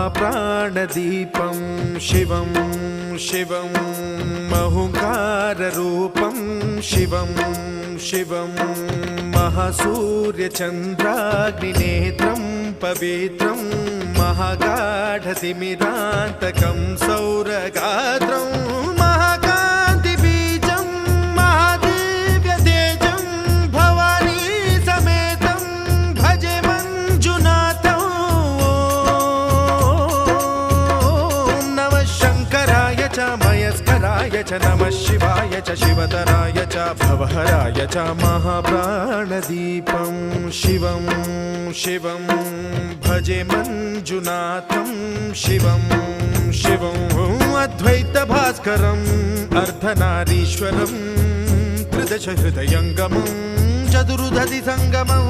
महाप्राणदीपं शिवं शिवं महुङ्काररूपं शिवं शिवं महासूर्यचन्द्राग्निनेत्रं पवित्रं महागाढतिमिरान्तकं सौरगात्रं महाकान्तिबीजं महादिव्यतेजं भवानी समेतं भजे मञ्जुनाथं। ॐ नमः शङ्कराय च मयस्कराय च नमः शिवाय च शिवतराय च भवहराय च महाप्राणदीपं शिवं शिवं भजे मञ्जुनाथं शिवं शिवं अद्वैतभास्करम् अर्धनारीश्वरं त्रिदश हृदयङ्गमं चतुर्दधि सङ्गमं